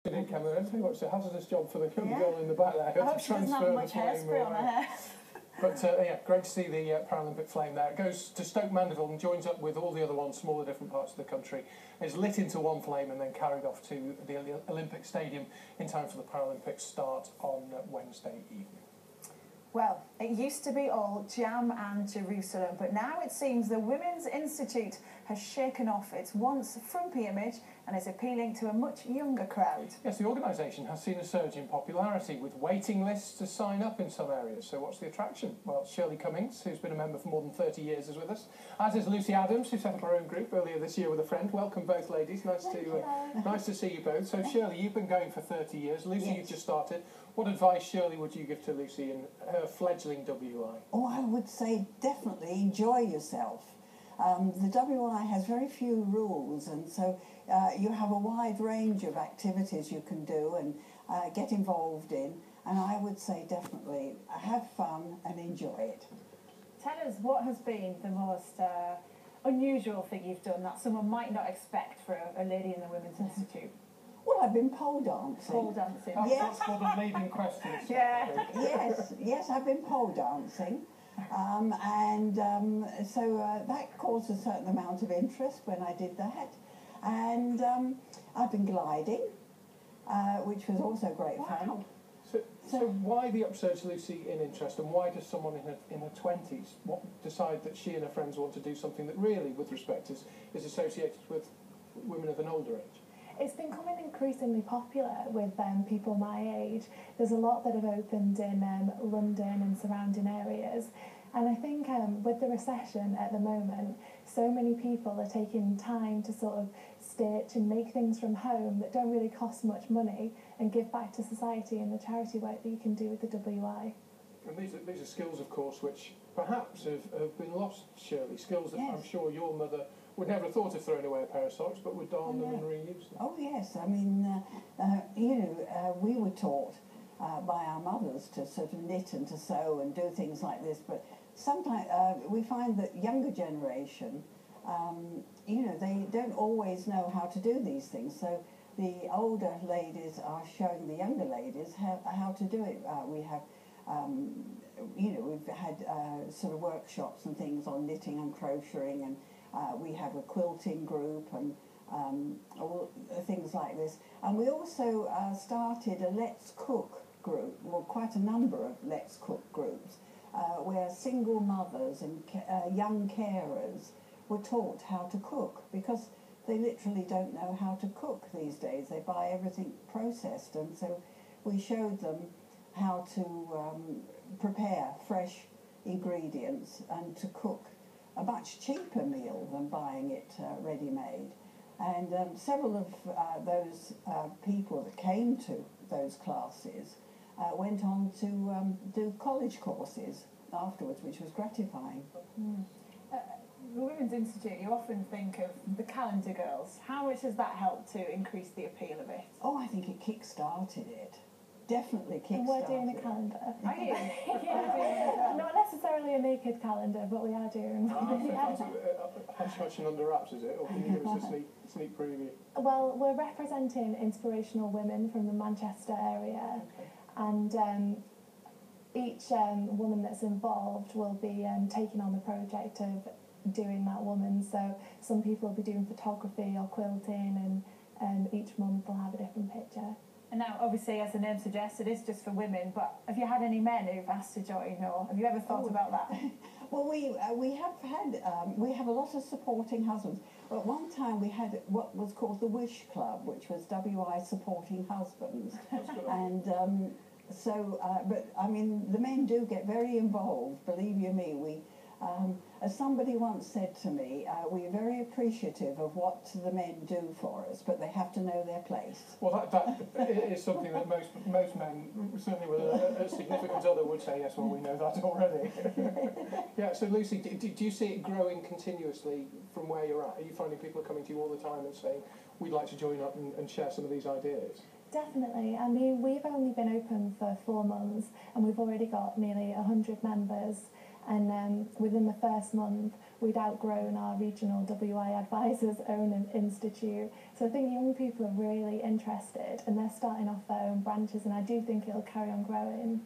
Didn't come in. I tell you what, it's a hazardous job for the girl in the back there. I hope she doesn't have much hairspray on her hair. But yeah, great to see the Paralympic flame there. It goes to Stoke Mandeville and joins up with all the other ones, smaller different parts of the country. It's lit into one flame and then carried off to the Olympic Stadium in time for the Paralympics start on Wednesday evening. Well, it used to be all jam and Jerusalem, but now it seems the Women's Institute has shaken off its once frumpy image and is appealing to a much younger crowd. Yes, the organisation has seen a surge in popularity with waiting lists to sign up in some areas. So what's the attraction? Well, Shirley Cummings, who's been a member for more than 30 years, is with us, as is Lucy Adams, who set up her own group earlier this year with a friend. Welcome both ladies. Nice to see you both. So Shirley, you've been going for 30 years. Lucy, yes. You've just started. What advice, Shirley, would you give to Lucy in her fledgling WI? Oh, I would say definitely enjoy yourself. The WI has very few rules, and so you have a wide range of activities you can do and get involved in, and I would say definitely have fun and enjoy it. Tell us, what has been the most unusual thing you've done that someone might not expect for a lady in the Women's Institute? Well, I've been pole dancing. Pole dancing. Yes. That's one of the leading questions. Yeah. Yes, I've been pole dancing. So that caused a certain amount of interest when I did that. And I've been gliding, which was also great fun. So why the upsurge, Lucy, in interest, and why does someone in her 20s decide that she and her friends want to do something that really, with respect, is associated with women of an older age? It's becoming increasingly popular with people my age. There's a lot that have opened in London and surrounding areas. And I think with the recession at the moment, so many people are taking time to sort of stitch and make things from home that don't really cost much money and give back to society and the charity work that you can do with the WI. And these are skills, of course, which perhaps have been lost, Shirley. Skills that I'm sure your mother would never have thought of throwing away a pair of socks, but would darn them and reuse them. Oh, yes. I mean, we were taught by our mothers to sort of knit and to sew and do things like this, but sometimes we find that younger generation, they don't always know how to do these things. So the older ladies are showing the younger ladies how to do it. We have, we've had sort of workshops and things on knitting and crocheting, and we have a quilting group and all things like this. And we also started a Let's Cook group, well, quite a number of Let's Cook groups, where single mothers and young carers were taught how to cook, because they literally don't know how to cook these days. They buy everything processed, and so we showed them how to prepare fresh ingredients and to cook a much cheaper meal than buying it ready-made. And several of those people that came to those classes went on to do college courses afterwards, which was gratifying. The Women's Institute, you often think of the calendar girls. How much has that helped to increase the appeal of it? Oh, I think it kick-started it. Definitely kick-started. And we're doing a calendar. Are you? Not necessarily a naked calendar, but we are doing one. Hush and under wraps, is it? Or can you give us a sneak preview? Well, we're representing inspirational women from the Manchester area, and each woman that's involved will be taking on the project of doing that woman. So some people will be doing photography or quilting, and each month they'll have a different picture. And now, obviously, as the name suggests, it is just for women, but have you had any men who've asked to join, or have you ever thought about that? Well, we have a lot of supporting husbands. At one time we had what was called the Wish Club, which was WI supporting husbands. And but I mean, the men do get very involved, believe you me. As somebody once said to me, we're very appreciative of what the men do for us, but they have to know their place. Well, that is something that most men, certainly with a significant other, would say, yes, well, we know that already. Yeah, so Lucy, do you see it growing continuously from where you're at? Are you finding people are coming to you all the time and saying, we'd like to join up and share some of these ideas? Definitely. I mean, we've only been open for 4 months, and we've already got nearly 100 members. And within the first month, we'd outgrown our regional WI advisors' own institute. So I think young people are really interested and they're starting off their own branches, and I do think it'll carry on growing.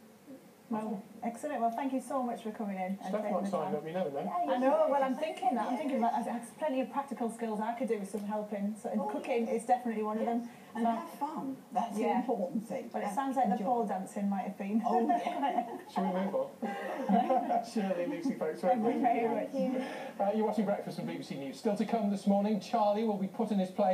Well, excellent. Well, thank you so much for coming in. Stuff like signing up, you never know. I know. Well, I'm thinking that. There's plenty of practical skills I could do with some helping. So, and cooking is definitely one of them. And have fun. That's the important thing. But it sounds like the pole dancing might have been. Oh, yeah. Shall we move on? Shirley, Lucy, folks, Thank you very much. You're watching Breakfast on BBC News. Still to come this morning, Charlie will be put in his place.